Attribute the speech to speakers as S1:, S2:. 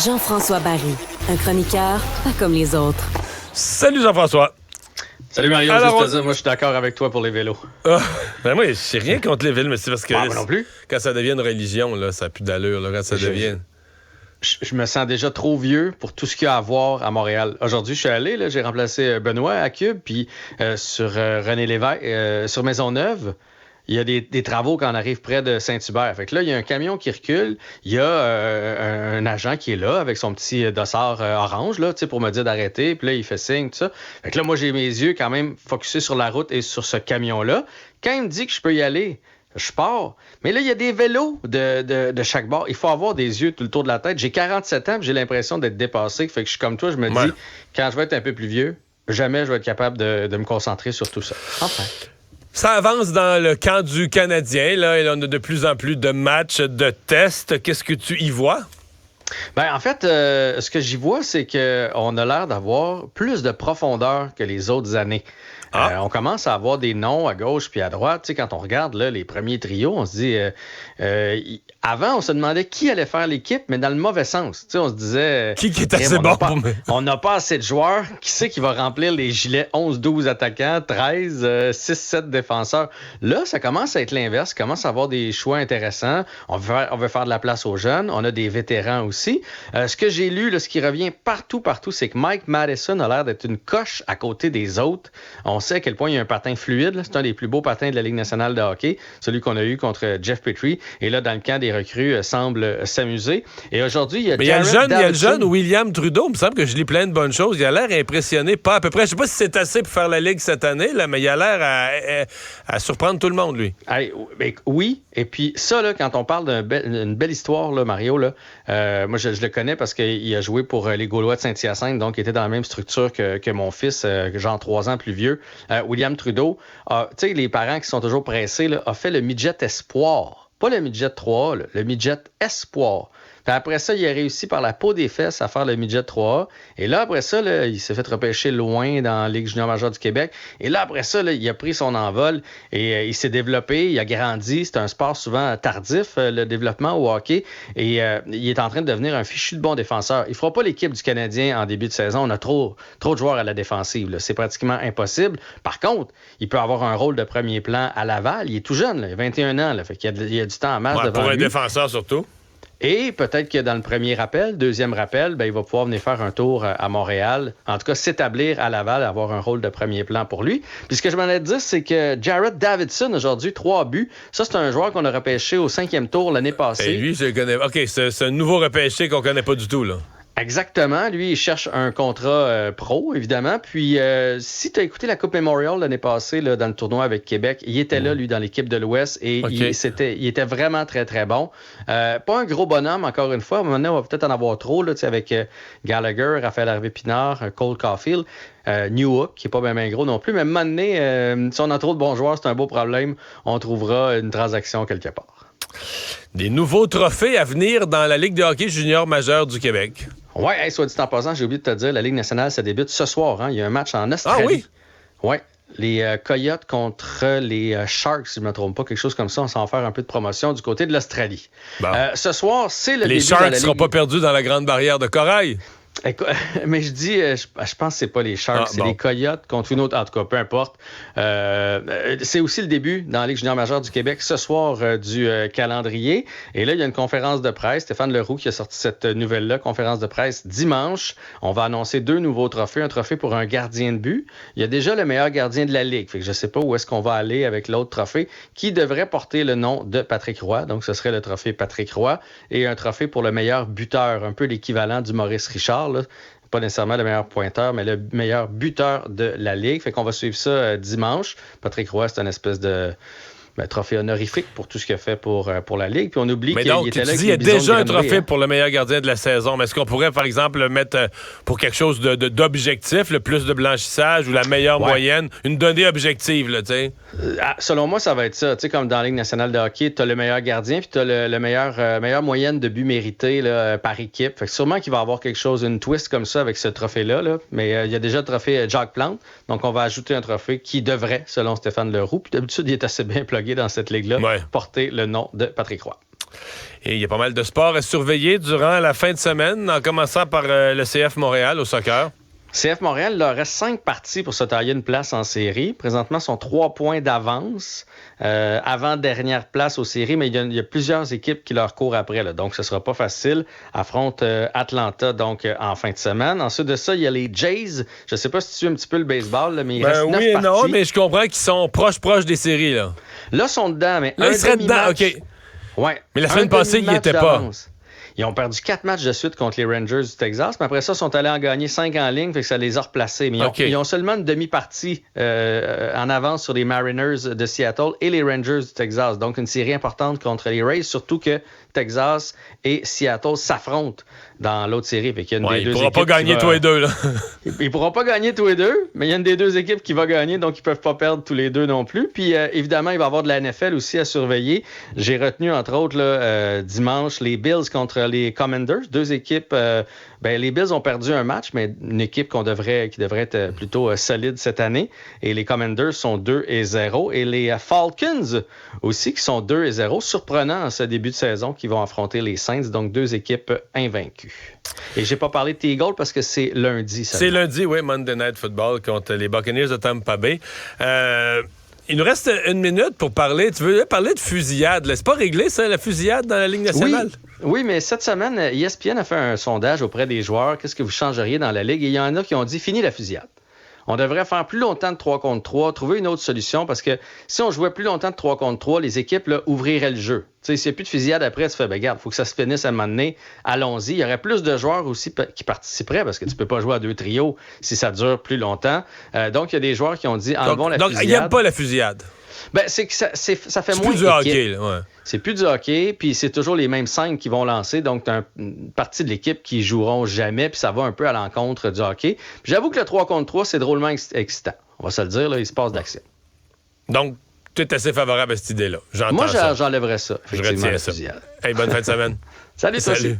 S1: Jean-François Barry, un chroniqueur pas comme les autres.
S2: Salut Jean-François.
S3: Salut Mario,
S2: Alors,
S3: juste te dire, moi je suis d'accord avec toi pour les vélos.
S2: Ben moi, je sais rien contre les villes, mais c'est parce que
S3: Moi non plus.
S2: quand ça devient une religion, là, ça n'a plus d'allure. Là, quand ça devient...
S3: Je me sens déjà trop vieux pour tout ce qu'il y a à voir à Montréal. Aujourd'hui, je suis allé, là, j'ai remplacé Benoît à Cube, puis sur René Lévesque, sur Maisonneuve, il y a des travaux quand on arrive près de Saint-Hubert. Fait que là, il y a un camion qui recule, il y a un agent qui est là avec son petit dossard orange là, pour me dire d'arrêter, puis là, il fait signe, tout ça. Fait que là, moi, j'ai mes yeux quand même focusés sur la route et sur ce camion-là. Quand il me dit que je peux y aller, je pars. Mais là, il y a des vélos de chaque bord. Il faut avoir des yeux tout le tour de la tête. J'ai 47 ans, puis j'ai l'impression d'être dépassé. Fait que je suis comme toi, je me dis, quand je vais être un peu plus vieux, jamais je vais être capable de me concentrer sur tout ça. Enfin.
S2: Ça avance dans le camp du Canadien. Là, et on a de plus en plus de matchs, de tests. Qu'est-ce que tu y vois?
S3: Ben, en fait, ce que j'y vois, c'est qu'on a l'air d'avoir plus de profondeur que les autres années. On commence à avoir des noms à gauche puis à droite. Tu sais, quand on regarde là, les premiers trios, on se dit... avant, on se demandait qui allait faire l'équipe, mais dans le mauvais sens. Tu sais, on se disait...
S2: Qui est assez bon pour moi?
S3: On n'a pas assez de joueurs. Qui c'est qui va remplir les gilets 11-12 attaquants, 13, 6-7 défenseurs? Là, ça commence à être l'inverse. Ça commence à avoir des choix intéressants. On veut faire de la place aux jeunes. On a des vétérans aussi. Ce que j'ai lu, là, ce qui revient partout, c'est que Mike Matheson a l'air d'être une coche à côté des autres. On sait à quel point il y a un patin fluide. Là. C'est un des plus beaux patins de la Ligue nationale de hockey, celui qu'on a eu contre Jeff Petrie. Et là, dans le camp des recrues, semble s'amuser. Et aujourd'hui, il y a
S2: le jeune William Trudeau. Il me semble que je lis plein de bonnes choses. Il a l'air impressionné, pas à peu près. Je sais pas si c'est assez pour faire la Ligue cette année, là, mais il a l'air à surprendre tout le monde, lui.
S3: Oui. Et puis ça, là, quand on parle d'une belle histoire, là, Mario, là, moi, je le connais parce qu'il a joué pour les Gaulois de Saint-Hyacinthe, donc il était dans la même structure que mon fils, genre 3 ans plus vieux. William Trudeau, tu sais, les parents qui sont toujours pressés, là, a fait le midget espoir. Pas le midget 3A, là, le midget espoir. Puis après ça, il a réussi par la peau des fesses à faire le midget 3A. Et là, après ça, là, il s'est fait repêcher loin dans la Ligue junior majeure du Québec. Et là, après ça, là, il a pris son envol et il s'est développé, il a grandi. C'est un sport souvent tardif, le développement au hockey. Et il est en train de devenir un fichu de bon défenseur. Il ne fera pas l'équipe du Canadien en début de saison. On a trop de joueurs à la défensive. Là. C'est pratiquement impossible. Par contre, il peut avoir un rôle de premier plan à Laval. Il est tout jeune, là, il a 21 ans. Là, fait qu'il y a du temps en masse devant
S2: pour un
S3: lui.
S2: défenseur, surtout.
S3: Et peut-être que dans le premier rappel, deuxième rappel, il va pouvoir venir faire un tour à Montréal. En tout cas, s'établir à Laval, avoir un rôle de premier plan pour lui. Puis ce que je m'en ai dit, c'est que Jared Davidson, aujourd'hui, 3 buts. Ça, c'est un joueur qu'on a repêché au 5e tour l'année passée.
S2: Et lui, je le connais. OK, c'est un nouveau repêché qu'on connaît pas du tout, là.
S3: Exactement. Lui, il cherche un contrat pro, évidemment. Puis, si tu as écouté la Coupe Memorial l'année passée là, dans le tournoi avec Québec, il était là, lui, dans l'équipe de l'Ouest. Et il était vraiment très, très bon. Pas un gros bonhomme, encore une fois. À un moment donné, on va peut-être en avoir trop là, avec Gallagher, Raphaël Harvey-Pinard, Cole Caulfield. Newhook, qui n'est pas bien gros non plus. Mais à un moment donné, si on a trop de bons joueurs, c'est un beau problème. On trouvera une transaction quelque part.
S2: Des nouveaux trophées à venir dans la Ligue de hockey junior majeure du Québec.
S3: Oui, soit dit en passant, j'ai oublié de te dire, la Ligue nationale, ça débute ce soir. Hein? Il y a un match en Australie.
S2: Ah oui?
S3: Oui. Les Coyotes contre les Sharks, si je ne me trompe pas, quelque chose comme ça. On s'en va faire un peu de promotion du côté de l'Australie. Bon. Ce soir, c'est le début de la Ligue.
S2: Les Sharks ne seront pas perdus dans la grande barrière de corail.
S3: Écoute, mais je dis, je pense que c'est pas les Sharks, c'est les Coyotes contre une autre. En tout cas, peu importe. C'est aussi le début dans la Ligue junior majeure du Québec ce soir du calendrier. Et là, il y a une conférence de presse. Stéphane Leroux qui a sorti cette nouvelle-là, conférence de presse dimanche. On va annoncer 2 nouveaux trophées. Un trophée pour un gardien de but. Il y a déjà le meilleur gardien de la Ligue. Fait que je sais pas où est-ce qu'on va aller avec l'autre trophée qui devrait porter le nom de Patrick Roy. Donc, ce serait le trophée Patrick Roy. Et un trophée pour le meilleur buteur, un peu l'équivalent du Maurice Richard. Là. Pas nécessairement le meilleur pointeur, mais le meilleur buteur de la Ligue. Fait qu'on va suivre ça dimanche. Patrick Roy, c'est une espèce de trophée honorifique pour tout ce qu'il a fait pour la Ligue. Puis on oublie qu'il était là.
S2: Il y a déjà un trophée pour le meilleur gardien de la saison. Mais est-ce qu'on pourrait, par exemple, le mettre pour quelque chose d'objectif, le plus de blanchissage ou la meilleure moyenne, une donnée objective, là, tu sais?
S3: Selon moi, ça va être ça. Tu sais, comme dans la Ligue nationale de hockey, tu as le meilleur gardien puis tu as le meilleure moyenne de buts mérités là, par équipe. Fait que sûrement qu'il va y avoir quelque chose, une twist comme ça avec ce trophée-là. Là. Mais il y a déjà le trophée Jacques Plante. Donc, on va ajouter un trophée qui devrait, selon Stéphane Leroux, puis d'habitude, il est assez bien plugué dans cette ligue-là, porter le nom de Patrick Roy.
S2: Et il y a pas mal de sports à surveiller durant la fin de semaine, en commençant par le CF Montréal au soccer.
S3: CF Montréal, il leur reste 5 parties pour se tailler une place en série. Présentement, ils sont 3 points d'avance. Avant-dernière place aux séries, mais il y a plusieurs équipes qui leur courent après. Là, donc, ce ne sera pas facile. Affronte Atlanta donc en fin de semaine. Ensuite de ça, il y a les Jays. Je ne sais pas si tu suis un petit peu le baseball, là, mais il reste 9
S2: oui et
S3: parties.
S2: non, mais je comprends qu'ils sont proches des séries. Là,
S3: ils sont dedans, mais
S2: là ils seraient dedans, OK.
S3: Ouais,
S2: mais la semaine passée, ils n'y étaient pas.
S3: Ils ont perdu 4 matchs de suite contre les Rangers du Texas, mais après ça, ils sont allés en gagner 5 en ligne, fait que ça les a replacés. Mais ils ont seulement une demi-partie en avance sur les Mariners de Seattle et les Rangers du Texas. Donc, une série importante contre les Rays, surtout que Texas et Seattle s'affrontent dans l'autre série. Fait qu'il y a une des deux équipes. Ils ne pourront pas
S2: gagner tous les deux, là.
S3: Ils ne pourront pas gagner tous les deux, mais il y a une des deux équipes qui va gagner, donc ils ne peuvent pas perdre tous les deux non plus. Puis, évidemment, il va y avoir de la NFL aussi à surveiller. J'ai retenu, entre autres, là, dimanche, les Bills contre les Commanders. Deux équipes. Les Bills ont perdu un match, mais une équipe qui devrait être plutôt solide cette année. Et les Commanders sont 2-0. Et les Falcons aussi, qui sont 2-0. Surprenant en ce début de saison, qui vont affronter les Saints. Donc, deux équipes invaincues. Et j'ai pas parlé de T-Eagles parce que c'est lundi.
S2: C'est lundi, oui, Monday Night Football contre les Buccaneers de Tampa Bay. Il nous reste une minute pour parler. Tu veux parler de fusillade? Là. C'est pas réglé, ça, la fusillade dans la Ligue nationale?
S3: Oui, mais cette semaine, ESPN a fait un sondage auprès des joueurs. Qu'est-ce que vous changeriez dans la Ligue? Et il y en a qui ont dit, fini la fusillade. On devrait faire plus longtemps de 3 contre 3, trouver une autre solution, parce que si on jouait plus longtemps de 3 contre 3, les équipes là, ouvriraient le jeu. S'il n'y a plus de fusillade après, tu fais, regarde, il faut que ça se finisse à un moment donné, allons-y. Il y aurait plus de joueurs aussi qui participeraient, parce que tu ne peux pas jouer à 2 trios si ça dure plus longtemps. Donc, il y a des joueurs qui ont dit, enlevons la fusillade.
S2: Donc, il n'y a pas la fusillade.
S3: C'est que ça fait moins
S2: plus du hockey, là, ouais.
S3: C'est plus du hockey, puis c'est toujours les mêmes 5 qui vont lancer, donc tu as une partie de l'équipe qui joueront jamais, puis ça va un peu à l'encontre du hockey. Puis j'avoue que le 3 contre 3, c'est drôlement excitant. On va se le dire, là, il se passe d'action.
S2: Donc, tu es assez favorable à cette idée-là.
S3: Moi, j'enlèverais ça.
S2: Je retiens ça. Hey, bonne fin de semaine.
S3: Salut.